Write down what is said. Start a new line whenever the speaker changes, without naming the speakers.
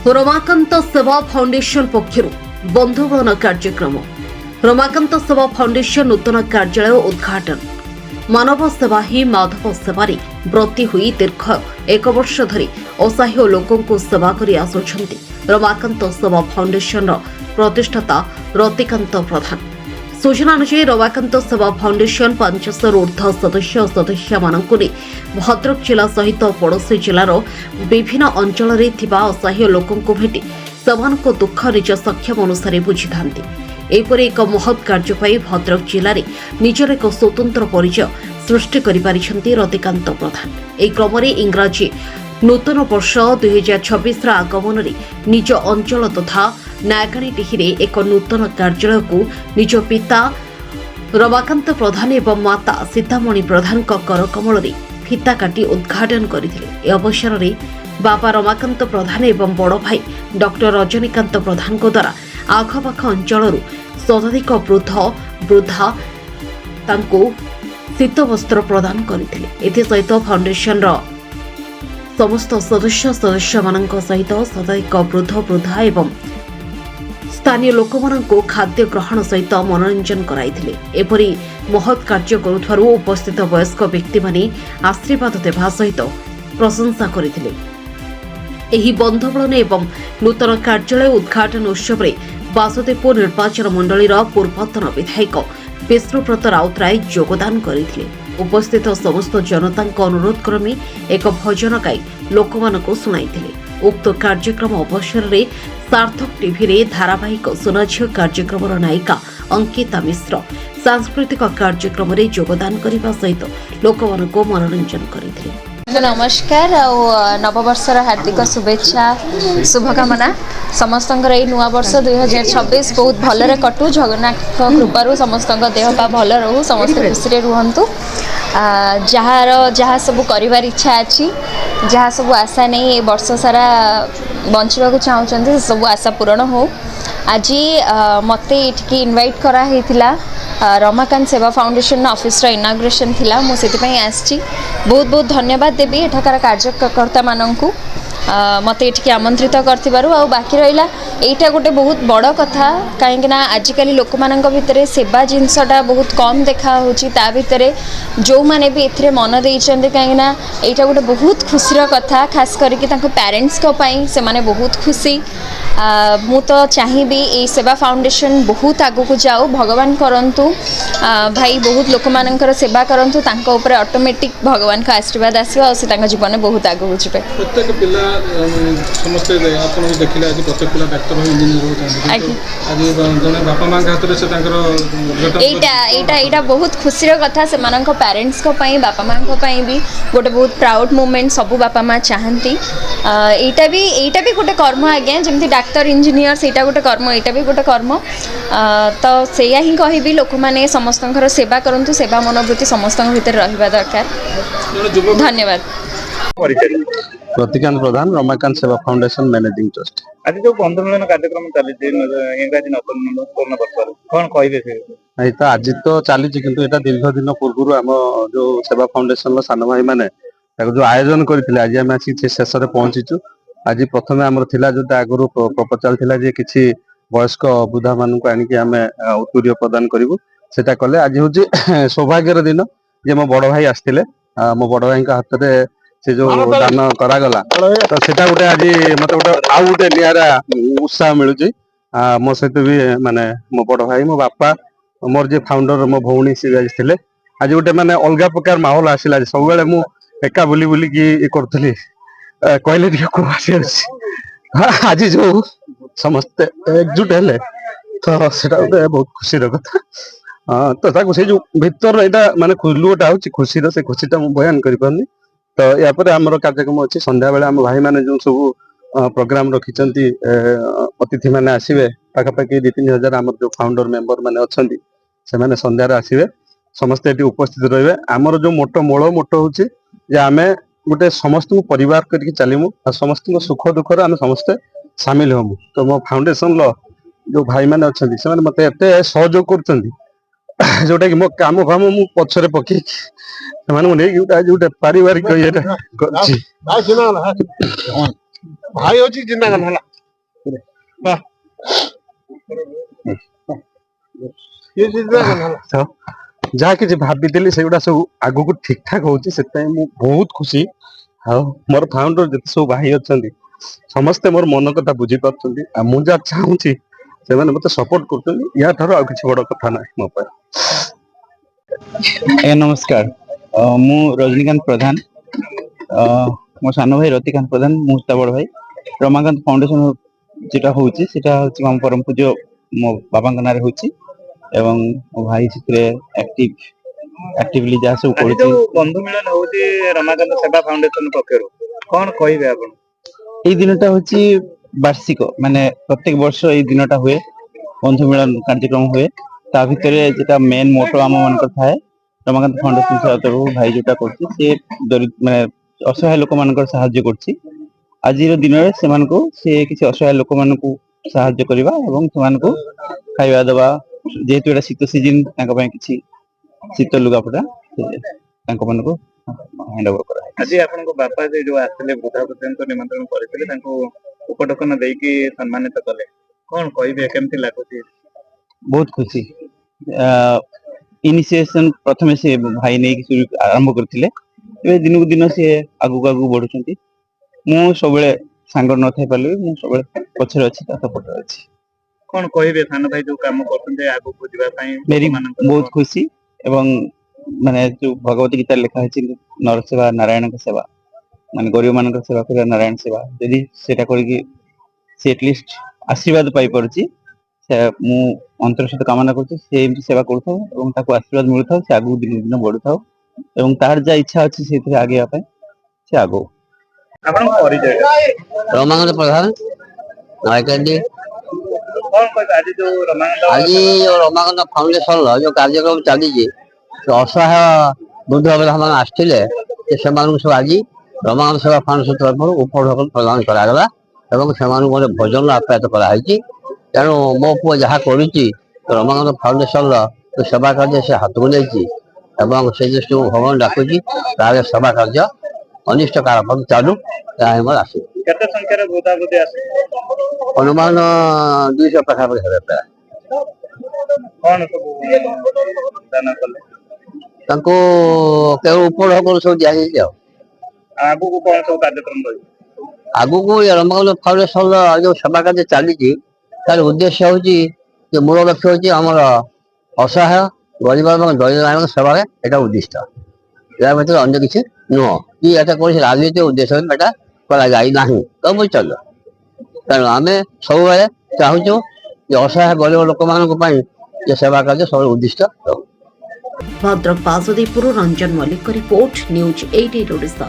रमाकांत सेवा फाउंडेशन पक्षर बंधुबन कार्यक्रम रमाकांत सेवा फाउंडेशन नूतन कार्यालय उद्घाटन मानव सेवा ही माधव सेवारी व्रती हुई दीर्घ एक वर्ष धरी असहाय लोकों सेवा करी आसुछंती रमाकांत सेवा फाउंडेशन प्रतिष्ठाता रतिकांत प्रधान। सूचना अनुसार रमाकांत सेवा फाउंडेशन 500 ऊर्ध्व सदस्य मानकु भद्रक जिला सहित पड़ोशी जिलार विभिन्न अंचल असहाय लोकों भेटी सेमानक दुख निज सक्षम अनुसार बुझी थांती। एपरि एक महत् कार्य पाई भद्रक जिले में निजर एक स्वतंत्र परिचय सृष्टि करिपारिछंती रतिकांत प्रधान। एही क्रम में इंग्राजी नूतन वर्ष 2026 आगमन में निज अंचल तथा नायकाणीटिहिरे एक नूतन कार्यालय को निज पिता रमाकांत प्रधान एवं माता सीतामणि प्रधान करकमल फिता काटी उद्घाटन करथिले। अवसर में बाबा रमाकांत प्रधान एवं बड़ भाई डॉक्टर रजनीकांत प्रधान द्वारा आखपाख अंचल शताधिक वृद्धा तांको शीत वस्त्र प्रदान करथिले। एथिसहित फाउंडेशन समस्त सदस्य मानक सहित शताधिक वृद्धा एवं स्थानीय लोक खाद्य ग्रहण सहित मनोरंजन कराइथिले। एपरि महत् कार्य करुथारु उपस्थित वयस्क व्यक्ति माने आशीर्वाद देवा सहित प्रशंसा करथिले। एही बंधुबलन एवं नूतन कार्यालय उद्घाटन उत्सव में वासुदेवपुर निर्वाचन मंडलीर पूर्वतन विधायक विष्णुब्रत राउतराय योगदान करथिले। उपस्थित समस्त जनता अनुरोध क्रमे एक भजन गाई लोकमानक सुनाइथिले। उक्त कार्यक्रम अवसर में सार्थक टीवी रे धारावाहिक सुनाझियो कार्यक्रम नायिका अंकिता मिश्र सांस्कृतिक कार्यक्रम में योगदान करने सहित लोकमानक मनोरंजन करथिले।
नमस्कार नववर्षर हार्दिक शुभेच्छा शुभकामना समस्त नुआ वर्ष 2026 बहुत भलरे कटू जगन्नाथ कृपारू समस्त देह पा भल रहू समस्त खुशी रुहतु जहाँ सब कर इच्छा अच्छी जहाँ सब आशा नहीं वर्ष सारा बंचवाक चाहते सब आशा पूरण हो। आज मत ये इनवाइट करा रमाकांत सेवा फाउंडेशन ऑफिस इनाग्रेशन थिला मुझे आसी बहुत बहुत धन्यवाद देवी एठाकार कार्यकर्ता मानू मत ये आमंत्रित कर बाकी रहा यहीटा गोटे बहुत बड़ कथा कहीं आजिकल लोक मान भितर सेवा जिनसटा बहुत कम देखा ता भितर जो मैंने भी ए मन देते कहीं यहीटा गोटे बहुत खुशी कथा खास करके पेरेंट्स से माने बहुत खुशी मु तो चाहिए ये सेवा फाउंडेशन बहुत आगू को जाओ भगवान करंतु भाई बहुत लोक मानकर सेवा करंतु तांको ऊपर ऑटोमेटिक भगवान का आशीर्वाद आसीबा और से जीवन में बहुत आगू को जिबे।
प्रत्येक पिला समस्त आपन देखिले आज प्रत्येक पिला डॉक्टर हो इंजीनियर होतांती आज जने बापा मां हाथ रे से तांकर
एटा बहुत खुशी रो कथा से मानक पेरेंट्स को पई बापा मां को पई भी गोटे बहुत प्राउड मोमेंट सब बापा मां चाहंती एटा भी गोटे कर्म आज्ञा जमती डाक्टर इंजीनियर सेटा गोटे कर्म एटा भी गोटे कर्म तो सेया ही कहबी लोक माने समस्त सेवा करंतु सेवा मनोवृत्ति समस्त भीतर रहिबा दरकार। धन्यवाद।
रतिकांत प्रधान रमाकांत सेवा फाउंडेशन मैनेजिंग ट्रस्ट।
आज जो बंधुमिलन कार्यक्रम चली इंग्राजी नूतन वर्ष कौन कहबे से
तो आज तो चली किंतु एटा दीर्घ दिन पूर्व आम जो सेवा फाउंडेशन सान भाई माने जो आयोजन करथिले आज आम आसी शेष में पहुंचीचु। आज प्रथम आमर थिला जो आगु प्रपोजाल थिला जे किछि वयस्क बुधा मान को आनिक आम उत्तरीय प्रदान करूँ सेटा कले। आज हूँ सौभाग्यर दिन जे मो बड़ भाई आसते मो बड़ भाई हाथ में से जो दान करागला तो सेटा गोटे आज मत गोटे आउ गोटे निरा उत्साह मिलूँ मो सहित भी माने मो बड़ भाई मो बापा मोर जे फाउंडर मो भौणी सी आसते आज गोटे माने अलग प्रकार माहौल आसला सब बेले मु एका बुली बुली की करी कहले आज जो समस्ते एकजुट हेले तो सेटा गोटे बहुत खुशी कथा। हाँ तो से जो भीतर यहाँ माने लुहटा हूँ खुशी से खुशीटा मुझे बयान करें तो यापर आमर कार्यक्रम अच्छी संध्या बेले आम भाई मैंने जो सब प्रोग्राम रखिंट अतिथि मैंने आसवे पाखापाखि 2-3 हजार आम जो फाउंडर मेंबर मैंने अच्छा से संध्यार आसवे समस्ते ये उपस्थित रे आमर जो मोटो मूल मोटो हूँ आम गोटे समस्त परिवार करके चलमु और समस्त सुख दुख आम समस्ते सामिल हमु। तो मो फाउंडेशन जो भाई मैंने अच्छा से मत एत सहयोग कर जोटा कि मो काम फाम मु पछरे पकई गोटे पारिवारिक
भाई होची जिंदा
ତ ଯାହା କିଛି ଭାବିଥିଲି ସେଗୁଡା ସବୁ ଆଗକୁ ଠିକ ଠାକ ହଉଛି, ସେଥିପାଇଁ ମୁଁ ବହୁତ ଖୁସି। ଆଉ ମୋର ଫାଉଣ୍ଡର ଯେତେ ସବୁ ଭାଇ ଅଛନ୍ତି ସମସ୍ତେ ମୋର ମନ କଥା ବୁଝିପାରୁଛନ୍ତି, ଆଉ ମୁଁ ଯାହା ଚାହୁଁଛି ସେମାନେ ମତେ ସପୋର୍ଟ କରୁଛନ୍ତି। ୟା ଠାରୁ ଆଉ କିଛି ବଡ କଥା ନାହିଁ ମୋ ପାଇଁ।
ଆଜ୍ଞା ନମସ୍କାର, ମୁଁ ରଜନୀକାନ୍ତ ପ୍ରଧାନ, ମୋ ସାନ ଭାଇ ରତିକାନ୍ତ ପ୍ରଧାନ, ମୁଁ ତା ବଡ ଭାଇ। ରମାକାନ୍ତ ଫାଉଣ୍ଡେସନ যেটা ହଉଛି ସେଟା ହଉଛି ଆମ ପରମ ପୂଜ୍ୟ ମୋ ବାବାଙ୍କ ନାଁରେ ହଉଛି, ଏବଂ ମୋ ଭାଇ ସେଥିରେ ଆକ୍ଟିଭଲି ଯାହା ସବୁ କରୁଛି। ବନ୍ଧୁ ମିଳନ ହଉଛି ରମାକାନ୍ତ ସେବା ଫାଉଣ୍ଡେସନ ପକ୍ଷରୁ, କଣ କହିବେ ଆପଣ? ଏଇ ଦିନଟା ହଉଛି ବାର୍ଷିକ, ମାନେ ପ୍ରତ୍ୟେକ ବର୍ଷ ଏଇ ଦିନଟା ହୁଏ, ବନ୍ଧୁ ମିଳନ କାର୍ଯ୍ୟକ୍ରମ ହୁଏ। ତା ଭିତରେ যেটা মেন মোটো ଆମ ମାନଙ୍କର ଥାଏ, ରମାକାନ୍ତ ଫାଉଣ୍ଡେସନ ତରଫରୁ ଭାଇ ଯୋଉଟା କରୁଛି ସେ ମାନେ ଅସହାୟ ଲୋକମାନଙ୍କର ସାହାଯ୍ୟ କରୁଛି। ଆଜିର ଦିନରେ ସେମାନଙ୍କୁ ସେ କିଛି ଅସହାୟ ଲୋକମାନଙ୍କୁ ସାହାଯ୍ୟ କରିବା ଏବଂ ସେମାନଙ୍କୁ ଖାଇବା ଦେବା, ଯେହେତୁ ଏଇଟା ଶୀତ ସିଜିନ ତାଙ୍କ ପାଇଁ କିଛି ଶୀତ ଲୁଗାପଟା ତାଙ୍କ ମାନଙ୍କୁ ହ୍ୟାଣ୍ଡ ଓଭର କରା। ଆଜି ଆପଣଙ୍କ ବାପା ଯୋଉ ଆସିଥିଲେ ବୃଦ୍ଧାବୃଦ୍ଧଙ୍କ ନିମନ୍ତ୍ରଣ କରିଥିଲେ, ତାଙ୍କୁ ଉପଟକନ ଦେଇକି ସମ୍ମାନିତ କଲେ, କଣ କହିବେ, କେମିତି ଲାଗୁଛି? ବହୁତ ଖୁସି। ଇନିସିଏସନ ପ୍ରଥମେ ସେ ଭାଇ ନେଇକି ଆରମ୍ଭ କରିଥିଲେ, ଏବେ ଦିନକୁ ଦିନ ସେ ଆଗକୁ ଆଗକୁ ବଢୁଛନ୍ତି। ମୁଁ ସବୁବେଳେ ସାଙ୍ଗ ନଥାଇ ପାରିଲି, ମୁଁ ସବୁବେଳେ ପଛରେ ଅଛି, ତା ସପୋର୍ଟରେ ଅଛି। କଣ କହିବେ ସାନ ଭାଇ ଯୋଉ କାମ କରୁଛନ୍ତି ଆଗକୁ ଯିବା ପାଇଁ? ବହୁତ ଖୁସି, ଏବଂ ମାନେ ଯୋଉ ଭଗବତ ଗୀତାରେ ଲେଖା ହେଇଛି ନର ସେବା ନାରାୟଣଙ୍କ ସେବା, ମାନେ ଗରିବ ମାନଙ୍କ ସେବା କରିବା ନାରାୟଣ ସେବା। ଯଦି ସେଟା କରିକି ସେ ଆଟଲିଷ୍ଟ ଆଶୀର୍ବାଦ ପାଇପାରୁଛି, ମୁଁ ଅନ୍ତର ସହିତ କାମନା କରୁଛି ସେ ଏମିତି ସେବା କରୁଥାଉ ଏବଂ ତାକୁ ଆଶୀର୍ବାଦ ମିଳୁଥାଉ, ସେ ଆଗକୁ ଦିନକୁ ଦିନ ବଢୁଥାଉ ଏବଂ ତାର ଯାହା ଇଚ୍ଛା ଅଛି ସେଇଥିରେ ଆଗେଇବା ପାଇଁ ସେ ଆଗଉ। ଆପଣଙ୍କ ପରିଚୟ?
ରମାକାନ୍ତ ପ୍ରଧାନ, ନୟାଗଡ଼।
ଆଜି ଯୋଉ
ଆଜି ରମାକାନ୍ତ ଫାଉଣ୍ଡେସନର ଯୋଉ କାର୍ଯ୍ୟକ୍ରମ ଚାଲିଛି, ଅସହାୟ ବୃଦ୍ଧ ମାନେ ଆସିଥିଲେ, ସେମାନଙ୍କୁ ସବୁ ଆଜି ରମାକାନ୍ତ ସେବା ଫାଉଣ୍ଡେସନ ତରଫରୁ ଉପଢୌକନ ପ୍ରଦାନ କରାଗଲା ଏବଂ ସେମାନଙ୍କୁ ଗୋଟେ ଭୋଜନ ଆପ୍ୟାୟିତ କରାଯାଇଛି। ତେଣୁ ମୋ ପୁଅ ଯାହା କରୁଛି ରମାକାନ୍ତ ଫାଉଣ୍ଡେସନର ସେବା କାର୍ଯ୍ୟ ସେ ହାତକୁ ନେଇଛି ଏବଂ ସେ ଦୃଷ୍ଟିରୁ ଭଗବାନ ଡାକୁଛି ତାହେଲେ ସେବା କାର୍ଯ୍ୟ ଅନିଷ୍ଟ କାଳ ଚାଲୁ, ଏହା ଆମର ଆଶା।
କେତେ ସଂଖ୍ୟାର ବୃଦ୍ଧାବୃଦ୍ଧି ଆସେ?
ଅନୁମାନ 200 ପାଖାପାଖି ହେବେ ପ୍ରାୟ।
କଣ ସବୁ ଦାନ କଲେ?
ତାଙ୍କୁ କେଉଁ ଉପଢୌକନ ସବୁ ଦିଆଯାଇଛି ଆଉ।
ଆଗକୁ କଣ ସବୁ କାର୍ଯ୍ୟକ୍ରମ ରହିବ?
ଆଗକୁ ରମାକାନ୍ତ ଫାଉଣ୍ଡେସନର ଯୋଉ ସେବା କାର୍ଯ୍ୟ ଚାଲିଛି ତାର ଉଦ୍ଦେଶ୍ୟ ହଉଛି, ଯେ ମୂଳ ଲକ୍ଷ୍ୟ ହଉଛି ଆମର ଅସହାୟ ଗରିବ ଏବଂ ଦରିଦ୍ରମାନଙ୍କ ସେବାରେ ଏଇଟା ଉଦ୍ଦିଷ୍ଟ। ଏହା ଭିତରେ ଅନ୍ୟ କିଛି ନୁହଁ, କି ଏଟା କୌଣସି ରାଜନୈତିକ ଉଦ୍ଦେଶ୍ୟରେ ଏଟା କରାଯାଇ ନାହିଁ, ତ ବୁଝିପାରିଲ। ତେଣୁ ଆମେ ସବୁବେଳେ ଚାହୁଁଛୁ ଯେ ଅସହାୟ ଗରିବ ଲୋକମାନଙ୍କ ପାଇଁ ଯେ ସେବା କାର୍ଯ୍ୟ ସବୁବେଳେ ଉଦ୍ଦିଷ୍ଟ ରହୁ।
Bhadrak Basudevpur Ranjan Mallick report, news 18 Odisha.